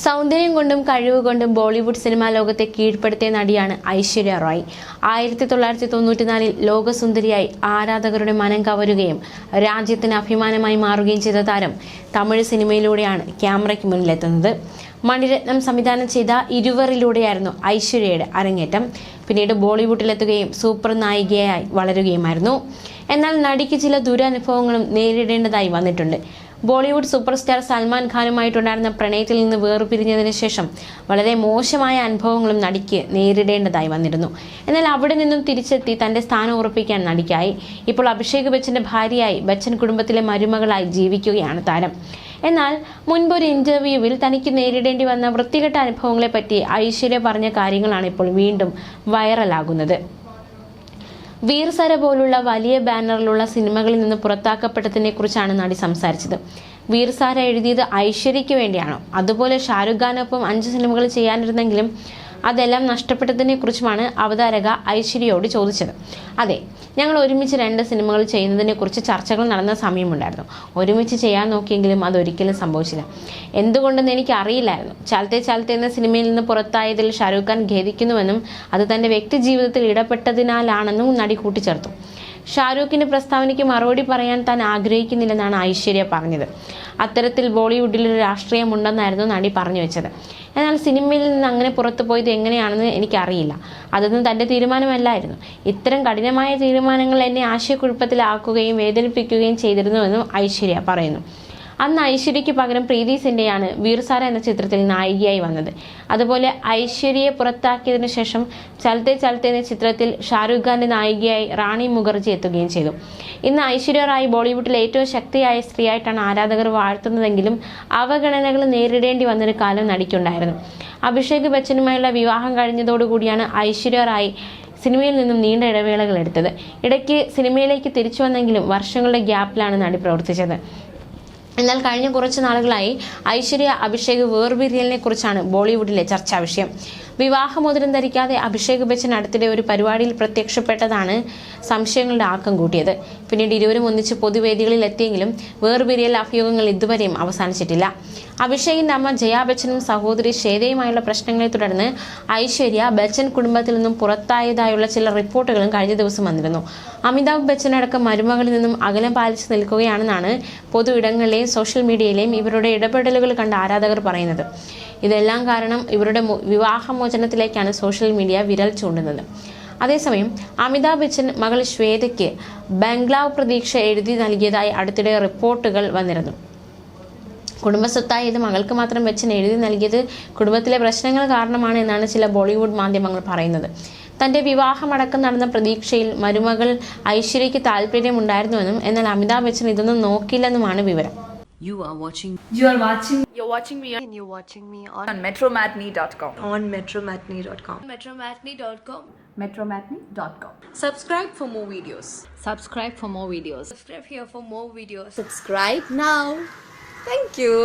സൗന്ദര്യം കൊണ്ടും കഴിവുകൊണ്ടും ബോളിവുഡ് സിനിമാ ലോകത്തെ കീഴ്പ്പെടുത്തിയ നടിയാണ് ഐശ്വര്യ റായ്. 1994 ലോകസുന്ദരിയായി ആരാധകരുടെ മനം കവരുകയും രാജ്യത്തിന് അഭിമാനമായി മാറുകയും ചെയ്ത താരം തമിഴ് സിനിമയിലൂടെയാണ് ക്യാമറയ്ക്ക് മുന്നിലെത്തുന്നത്. മണിരത്നം സംവിധാനം ചെയ്ത ഇരുവറിലൂടെയായിരുന്നു ഐശ്വര്യയുടെ അരങ്ങേറ്റം. പിന്നീട് ബോളിവുഡിലെത്തുകയും സൂപ്പർ നായികയായി വളരുകയുമായിരുന്നു. എന്നാൽ നടിക്ക് ചില ദുരനുഭവങ്ങളും നേരിടേണ്ടതായി വന്നിട്ടുണ്ട്. ബോളിവുഡ് സൂപ്പർ സ്റ്റാർ സൽമാൻ ഖാനുമായിട്ടുണ്ടായിരുന്ന പ്രണയത്തിൽ നിന്ന് വേർപിരിഞ്ഞതിന് ശേഷം വളരെ മോശമായ അനുഭവങ്ങളും നടിക്ക് നേരിടേണ്ടതായി വന്നിരുന്നു. എന്നാൽ അവിടെ നിന്നും തിരിച്ചെത്തി തന്റെ സ്ഥാനം ഉറപ്പിക്കാൻ നടിക്കായി. ഇപ്പോൾ അഭിഷേക് ബച്ചന്റെ ഭാര്യയായി ബച്ചൻ കുടുംബത്തിലെ മരുമകളായി ജീവിക്കുകയാണ് താരം. എന്നാൽ മുൻപൊരു ഇന്റർവ്യൂവിൽ തനിക്ക് നേരിടേണ്ടി വന്ന വൃത്തികെട്ട അനുഭവങ്ങളെപ്പറ്റി ഐശ്വര്യ പറഞ്ഞ കാര്യങ്ങളാണ് ഇപ്പോൾ വീണ്ടും വൈറലാകുന്നത്. വീർസര പോലുള്ള വലിയ ബാനറിലുള്ള സിനിമകളിൽ നിന്ന് പുറത്താക്കപ്പെട്ടതിനെ കുറിച്ചാണ് നടി സംസാരിച്ചത്. വീർസാര എഴുതിയത് ഐശ്വര്യയ്ക്ക് വേണ്ടിയാണോ? അതുപോലെ ഷാരൂഖ് ഖാനൊപ്പം 5 സിനിമകൾ ചെയ്യാനിരുന്നെങ്കിലും അതെല്ലാം നഷ്ടപ്പെട്ടതിനെ കുറിച്ചുമാണ് അവതാരക ഐശ്വര്യയോട് ചോദിച്ചത്. അതെ, ഞങ്ങൾ ഒരുമിച്ച് 2 സിനിമകൾ ചെയ്യുന്നതിനെ കുറിച്ച് ചർച്ചകൾ നടന്ന സമയമുണ്ടായിരുന്നു. ഒരുമിച്ച് ചെയ്യാൻ നോക്കിയെങ്കിലും അതൊരിക്കലും സംഭവിച്ചില്ല. എന്തുകൊണ്ടെന്ന് എനിക്ക് അറിയില്ലായിരുന്നു. ചലത്തെ ചലത്തെ എന്ന സിനിമയിൽ നിന്ന് പുറത്തായതിൽ ഷാരൂഖ് ഖാൻ ഖേദിക്കുന്നുവെന്നും അത് തന്റെ വ്യക്തി ജീവിതത്തിൽ ഇടപെട്ടതിനാലാണെന്നും നടി കൂട്ടിച്ചേർത്തു. ഷാരൂഖിന്റെ പ്രസ്താവനയ്ക്ക് മറുപടി പറയാൻ താൻ ആഗ്രഹിക്കുന്നില്ലെന്നാണ് ഐശ്വര്യ പറഞ്ഞത്. അത്തരത്തിൽ ബോളിവുഡിൽ ഒരു രാഷ്ട്രീയമുണ്ടെന്നായിരുന്നു നടി പറഞ്ഞു വെച്ചത്. എന്നാൽ സിനിമയിൽ നിന്ന് അങ്ങനെ പുറത്തു പോയത് എങ്ങനെയാണെന്ന് എനിക്കറിയില്ല. അതൊന്നും തന്റെ തീരുമാനമല്ലായിരുന്നു. ഇത്തരം കഠിനമായ തീരുമാനങ്ങൾ എന്നെ ആശയക്കുഴപ്പത്തിലാക്കുകയും വേദനിപ്പിക്കുകയും ചെയ്തിരുന്നുവെന്നും ഐശ്വര്യ പറയുന്നു. അന്ന് ഐശ്വര്യയ്ക്ക് പകരം പ്രീതി സിൻഡയാണ് വീർസാര എന്ന ചിത്രത്തിൽ നായികയായി വന്നത്. അതുപോലെ ഐശ്വര്യയെ പുറത്താക്കിയതിനു ശേഷം ചലത്തെ ചലത്തെ എന്ന ചിത്രത്തിൽ ഷാരൂഖ് ഖാന്റെ നായികയായി റാണി മുഖർജി എത്തുകയും ചെയ്തു. ഇന്ന് ഐശ്വര്യ റായ് ബോളിവുഡിലെ ഏറ്റവും ശക്തിയായ സ്ത്രീയായിട്ടാണ് ആരാധകർ വാഴ്ത്തുന്നതെങ്കിലും അവഗണനകൾ നേരിടേണ്ടി വന്നൊരു കാലം നടിക്കുണ്ടായിരുന്നു. അഭിഷേക് ബച്ചനുമായുള്ള വിവാഹം കഴിഞ്ഞതോടുകൂടിയാണ് ഐശ്വര്യ റായ് സിനിമയിൽ നിന്നും നീണ്ട ഇടവേളകൾ എടുത്തത്. ഇടയ്ക്ക് സിനിമയിലേക്ക് തിരിച്ചു വന്നെങ്കിലും വർഷങ്ങളുടെ ഗ്യാപ്പിലാണ് നടി പ്രവർത്തിച്ചത്. എന്നാൽ കഴിഞ്ഞ കുറച്ച് നാളുകളായി ഐശ്വര്യ അഭിഷേക് വേർപിരിയലിനെ കുറിച്ചാണ് ബോളിവുഡിലെ ചർച്ചാ വിഷയം. വിവാഹമോതിരം ധരിക്കാതെ അഭിഷേക് ബച്ചൻ അടുത്തിടെ ഒരു പരിപാടിയിൽ പ്രത്യക്ഷപ്പെട്ടതാണ് സംശയങ്ങളുടെ ആക്കം കൂട്ടിയത്. പിന്നീട് ഇരുവരും ഒന്നിച്ച് പൊതുവേദികളിൽ എത്തിയെങ്കിലും വേർപിരിയൽ അഭ്യൂഹങ്ങൾ ഇതുവരെയും അവസാനിച്ചിട്ടില്ല. അഭിഷേകിന്റെ അമ്മ ജയാ ബച്ചനും സഹോദരി ശ്വേതയുമായുള്ള പ്രശ്നങ്ങളെ തുടർന്ന് ഐശ്വര്യ ബച്ചൻ കുടുംബത്തിൽ നിന്നും പുറത്തായതായുള്ള ചില റിപ്പോർട്ടുകളും കഴിഞ്ഞ ദിവസം വന്നിരുന്നു. അമിതാഭ് ബച്ചൻ അടക്കം മരുമകളിൽ നിന്നും അകലം പാലിച്ചു നിൽക്കുകയാണെന്നാണ് പൊതു ഇടങ്ങളിലെയും സോഷ്യൽ മീഡിയയിലെയും ഇവരുടെ ഇടപെടലുകൾ കണ്ട ആരാധകർ പറയുന്നത്. ഇതെല്ലാം കാരണം ഇവരുടെ വിവാഹമോചനത്തിലേക്കാണ് സോഷ്യൽ മീഡിയ വിരൽ ചൂണ്ടുന്നത്. അതേസമയം അമിതാഭ് ബച്ചൻ മകൾ ശ്വേതയ്ക്ക് ബംഗ്ലാവ് പ്രതീക്ഷ എഴുതി നൽകിയതായി അടുത്തിടെ റിപ്പോർട്ടുകൾ വന്നിരുന്നു. കുടുംബസ്വത്തായി ഇത് മകൾക്ക് മാത്രം ബച്ചൻ എഴുതി നൽകിയത് കുടുംബത്തിലെ പ്രശ്നങ്ങൾ കാരണമാണ് എന്നാണ് ചില ബോളിവുഡ് മാധ്യമങ്ങൾ പറയുന്നത്. തന്റെ വിവാഹമടക്കം നടന്ന പ്രതീക്ഷയിൽ മരുമകൾ ഐശ്വര്യയ്ക്ക് താല്പര്യമുണ്ടായിരുന്നുവെന്നും എന്നാൽ അമിതാഭ് ബച്ചൻ ഇതൊന്നും നോക്കില്ലെന്നുമാണ് വിവരം. You're watching me and you're watching me on metromatney.com. On metromatney.com. metromatney.com. Subscribe for more videos. Subscribe for more videos. Subscribe here for more videos. Subscribe now. Thank you.